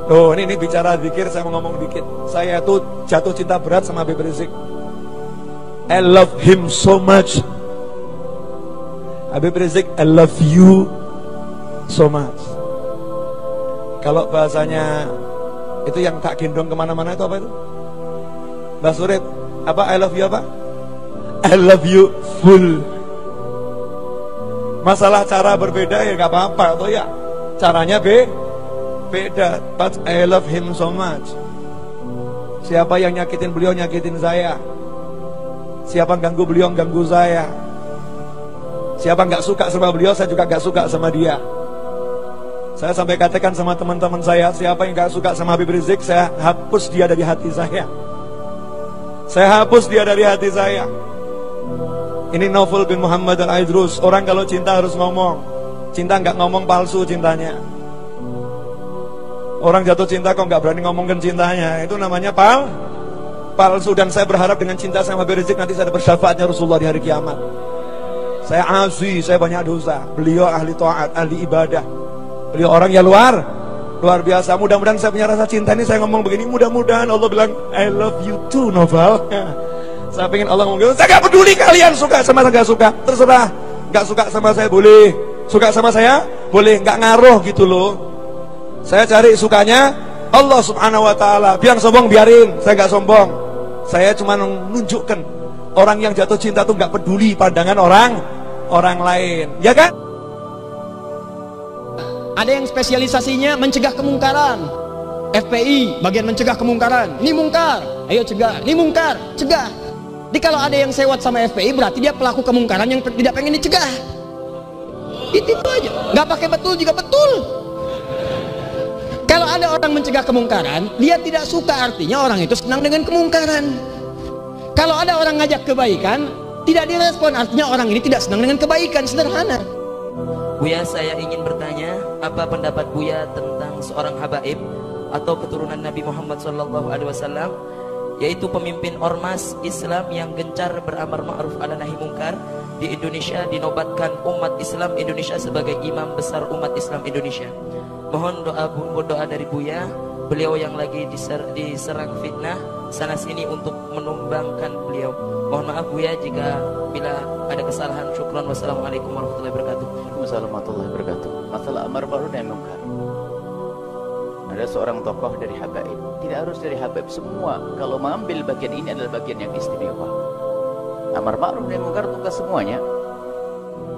Oh, ini bicara zikir, saya mau ngomong dikit. Saya tuh jatuh cinta berat sama Habib Rizik. I love him so much. Habib Rizik, I love you so much. Kalau bahasanya itu yang tak gendong kemana-mana itu apa itu? Mbak Surit, apa I love you apa? I love you full. Masalah cara berbeda ya nggak apa-apa, atau ya caranya beda, but I love him so much. Siapa yang nyakitin beliau, nyakitin saya. Siapa ganggu beliau, ganggu saya. Siapa nggak suka sama beliau, saya juga nggak suka sama dia. Saya sampai katakan sama teman-teman saya, siapa yang nggak suka sama Habib Rizik, saya hapus dia dari hati saya. Saya hapus dia dari hati saya. Ini Naufal bin Muhammad Al-Aidrus. Orang kalau cinta harus ngomong. Cinta nggak ngomong palsu cintanya. Orang jatuh cinta kok nggak berani ngomongkan cintanya, itu namanya palsu. Dan saya berharap dengan cinta sama Habib Rizik nanti saya ada bersyafaatnya Rasulullah di hari kiamat. Saya asli, saya banyak dosa. Beliau ahli taat, ahli ibadah. Beliau orang yang luar biasa. Mudah-mudahan saya punya rasa cinta ini, saya ngomong begini, mudah-mudahan Allah bilang I love you too, Novel. Saya pengen Allah ngomong, saya gak peduli kalian suka sama saya gak suka, terserah. Gak suka sama saya boleh, suka sama saya boleh, gak ngaruh gitu loh. Saya cari sukanya Allah subhanahu wa ta'ala. Biar sombong biarin, saya gak sombong. Saya cuma menunjukkan orang yang jatuh cinta tuh gak peduli pandangan orang lain, ya kan? Ada yang spesialisasinya mencegah kemungkaran. FPI bagian mencegah kemungkaran. Ini mungkar, ayo cegah. Ini mungkar, cegah. Jadi kalau ada yang sewot sama FPI berarti dia pelaku kemungkaran yang tidak pengen dicegah. Itu aja. Nggak pakai betul juga betul. Kalau ada orang mencegah kemungkaran, dia tidak suka, artinya orang itu senang dengan kemungkaran. Kalau ada orang ngajak kebaikan, tidak direspon, artinya orang ini tidak senang dengan kebaikan. Sederhana. Buya, saya ingin bertanya, apa pendapat Buya tentang seorang habaib atau keturunan Nabi Muhammad SAW, yaitu pemimpin ormas Islam yang gencar beramar ma'ruf ala nahi mungkar di Indonesia, dinobatkan umat Islam Indonesia sebagai imam besar umat Islam Indonesia. Mohon doa dari Buya, beliau yang lagi diserang fitnah sana sini untuk menumbangkan beliau. Mohon maaf Buya jika bila ada kesalahan. Syukran. Wassalamualaikum warahmatullahi wabarakatuh. Waalaikumsalam warahmatullahi wabarakatuh. Masalah amar ma'ruf nahi mungkar, ada seorang tokoh dari habaib, tidak harus dari habaib semua. Kalau mengambil bagian ini adalah bagian yang istimewa. Amar ma'ruf nahi mungkar tugas semuanya,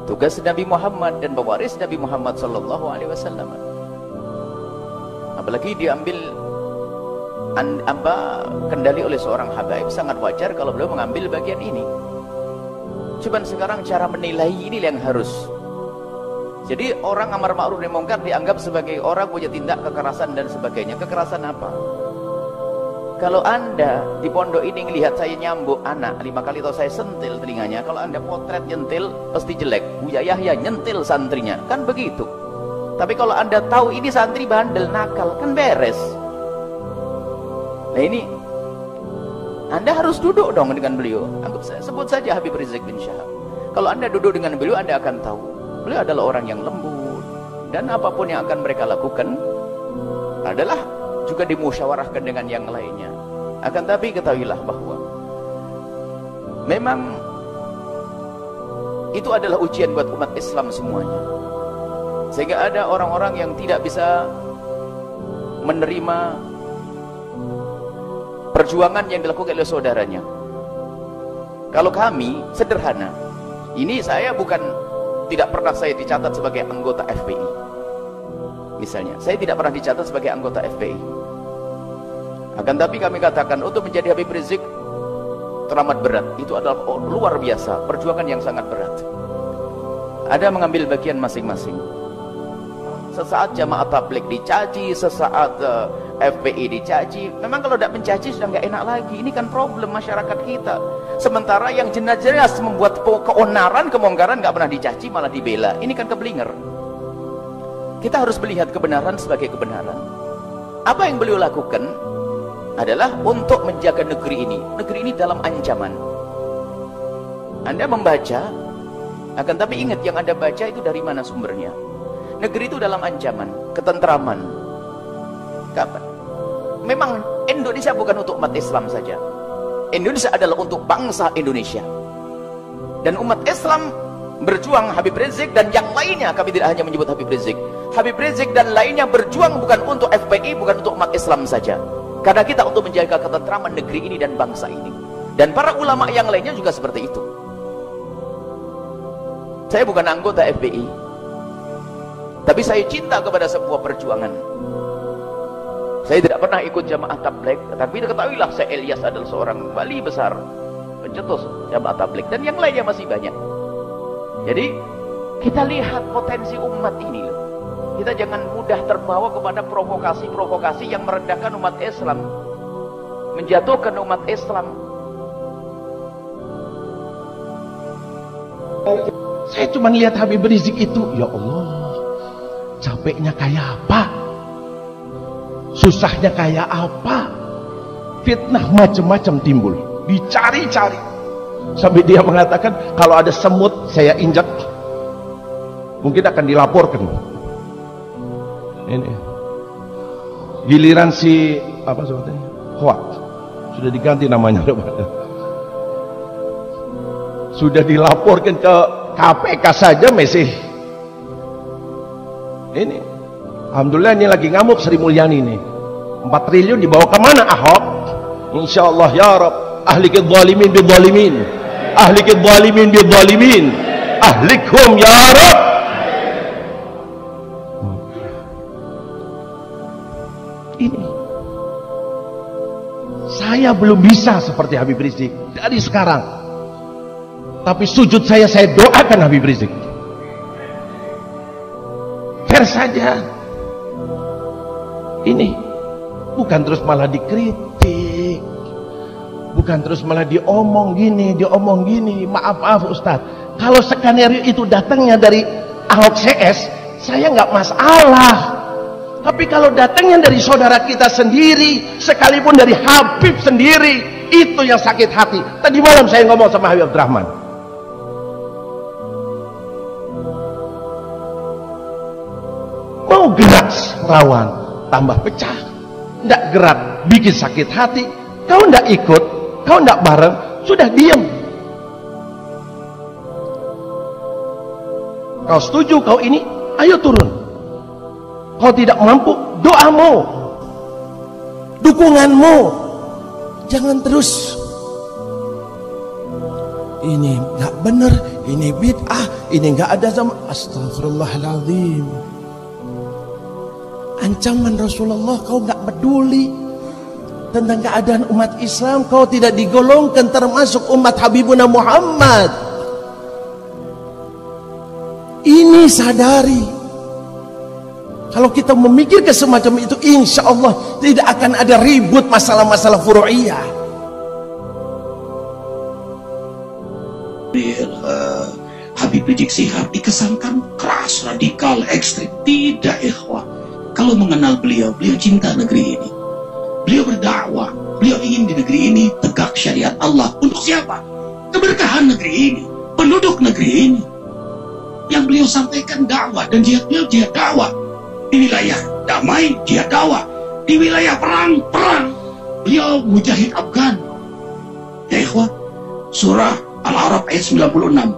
tugas Nabi Muhammad dan pewaris Nabi Muhammad SAW. Apalagi diambil kendali oleh seorang habaib, sangat wajar kalau beliau mengambil bagian ini. Cuman sekarang cara menilai ini yang harus. Jadi orang amar ma'ruf nahi mungkar dianggap sebagai orang punya tindak kekerasan dan sebagainya. Kekerasan apa? Kalau Anda di pondok ini melihat saya nyambuk anak 5 kali atau saya sentil telinganya, kalau Anda potret nyentil pasti jelek. Buya Yahya nyentil santrinya, kan begitu. Tapi kalau Anda tahu ini santri bandel nakal, kan beres. Nah ini Anda harus duduk dong dengan beliau. Anggap saya sebut saja Habib Rizik bin Syihab. Kalau Anda duduk dengan beliau, Anda akan tahu beliau adalah orang yang lembut, dan apapun yang akan mereka lakukan adalah juga dimusyawarahkan dengan yang lainnya. Akan tapi ketahuilah bahwa memang itu adalah ujian buat umat Islam semuanya, sehingga ada orang-orang yang tidak bisa menerima perjuangan yang dilakukan oleh saudaranya. Kalau kami sederhana, ini saya tidak pernah saya dicatat sebagai anggota FPI. Misalnya, saya tidak pernah dicatat sebagai anggota FPI. Akan tapi kami katakan untuk menjadi Habib Rizik teramat berat. Itu adalah luar biasa, perjuangan yang sangat berat. Ada mengambil bagian masing-masing. Sesaat jamaah tabligh dicaci, sesaat FPI dicaci. Memang kalau tidak mencaci sudah nggak enak lagi. Ini kan problem masyarakat kita. Sementara yang jelas-jelas membuat keonaran, kemungkaran nggak pernah dicaci, malah dibela. Ini kan keblinger. Kita harus melihat kebenaran sebagai kebenaran. Apa yang beliau lakukan adalah untuk menjaga negeri ini. Negeri ini dalam ancaman. Anda membaca, akan tapi ingat yang Anda baca itu dari mana sumbernya. Negeri itu dalam ancaman, ketentraman. Kapan? Memang Indonesia bukan untuk umat Islam saja. Indonesia adalah untuk bangsa Indonesia. Dan umat Islam berjuang, Habib Rizik dan yang lainnya, kami tidak hanya menyebut Habib Rizik. Habib Rizik dan lainnya berjuang bukan untuk FPI, bukan untuk umat Islam saja. Karena kita untuk menjaga ketentraman negeri ini dan bangsa ini. Dan para ulama yang lainnya juga seperti itu. Saya bukan anggota FPI, tapi saya cinta kepada sebuah perjuangan. Saya tidak pernah ikut jamaah tabligh, tapi ketahuilah saya Ilyas adalah seorang wali besar, pencetus jamaah tabligh, dan yang lainnya masih banyak. Jadi kita lihat potensi umat ini loh. Kita jangan mudah terbawa kepada provokasi-provokasi yang merendahkan umat Islam, menjatuhkan umat Islam. Saya cuma lihat Habib Rizik itu, ya Allah, capeknya kayak apa, susahnya kayak apa, fitnah macam-macam timbul, dicari-cari, sampai dia mengatakan kalau ada semut saya injak, mungkin akan dilaporkan. Ini giliran si apa sebetulnya, Hoak, sudah diganti namanya, sudah dilaporkan ke KPK saja masih ini. Alhamdulillah ini lagi ngamuk Sri Mulyani nih, 4 triliun dibawa kemana Ahok? Insyaallah ya Rab, ahlikid zalimin bil zalimin, ahlikid zalimin bil zalimin, ahlikhum ya Rab. Ini saya belum bisa seperti Habib Rizik dari sekarang. Tapi sujud saya doakan Habib Rizik. Fair saja. Ini bukan terus malah dikritik, bukan terus malah diomong gini. Maaf Ustadz, kalau skenario itu datangnya dari Ahok CS, saya nggak masalah. Tapi kalau datangnya dari saudara kita sendiri, sekalipun dari Habib sendiri, itu yang sakit hati. Tadi malam saya ngomong sama Habib Abdurrahman, mau gerak rawan tambah pecah, ndak gerak bikin sakit hati. Kau ndak ikut, kau ndak bareng, sudah diam. Kau setuju, kau ini, ayo turun. Kau tidak mampu, doamu, dukunganmu. Jangan terus ini nggak benar, ini bid'ah, ini nggak ada sama. Astagfirullahaladzim. Ancaman Rasulullah, kau nggak peduli tentang keadaan umat Islam, kau tidak digolongkan termasuk umat Habibuna Muhammad. Ini sadari. Kalau kita memikirkan semacam itu, insya Allah tidak akan ada ribut masalah-masalah furu'iyah. Habib Rizik Syihab dikesankan keras, radikal, ekstrim. Tidak, ikhwah. Kalau mengenal beliau, beliau cinta negeri ini. Beliau berdakwah, beliau ingin di negeri ini tegak syariat Allah. Untuk siapa? Keberkahan negeri ini, penduduk negeri ini. Yang beliau sampaikan dakwah, dan jihad beliau jihad dakwah. Di wilayah damai, jihad dakwah. Di wilayah perang, beliau mujahid Afgan. Ya ikhwah, surah Al-A'raf ayat 96.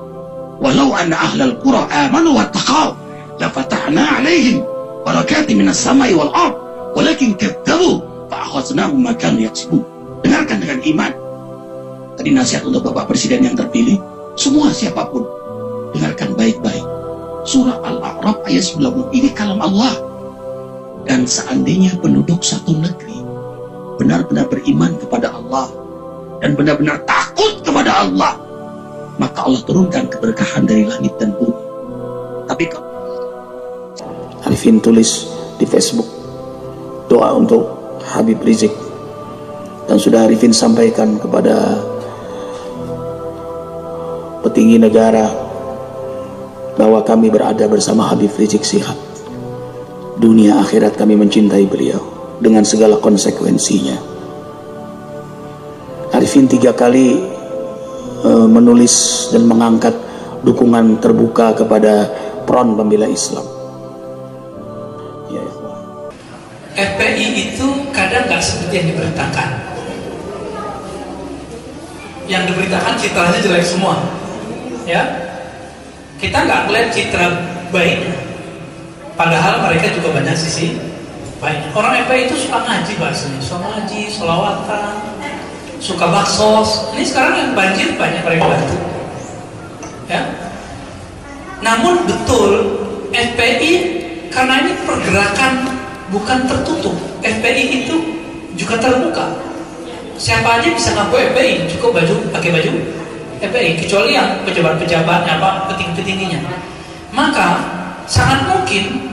Walau anna ahlal qura amanu wattaqaw lafatahna alaihim barakatin minas samai wal ard walakin kadzabu fa'akhadnahum ma kanu yaksibun. Dengarkan dengan iman. Tadi nasihat untuk Bapak Presiden yang terpilih, semua siapapun dengarkan baik-baik. Surah Al-A'raf ayat 90, ini kalam Allah. Dan seandainya penduduk satu negeri benar-benar beriman kepada Allah dan benar-benar takut kepada Allah, maka Allah turunkan keberkahan dari langit dan bumi. Tapi Arifin tulis di Facebook doa untuk Habib Rizik, dan sudah Arifin sampaikan kepada petinggi negara bahwa kami berada bersama Habib Rizik Syihab. Dunia akhirat kami mencintai beliau dengan segala konsekuensinya. Arifin 3 kali menulis dan mengangkat dukungan terbuka kepada Front Pembela Islam. Ya, FPI itu kadang nggak seperti yang diberitakan. Yang diberitakan citranya jelek semua, ya. Kita nggak melihat citra baiknya. Padahal mereka juga banyak sisi baik. Orang FPI itu suka ngaji bahasanya, suka ngaji, sholawatan, suka baksos. Ini sekarang yang banjir banyak mereka bantu, ya. Namun betul FPI karena ini pergerakan bukan tertutup. FPI itu juga terbuka. Siapa aja bisa ngaku FPI, cukup pakai baju FPI, kecuali yang pejabat-pejabat apa petinggi-petingginya. Maka sangat mungkin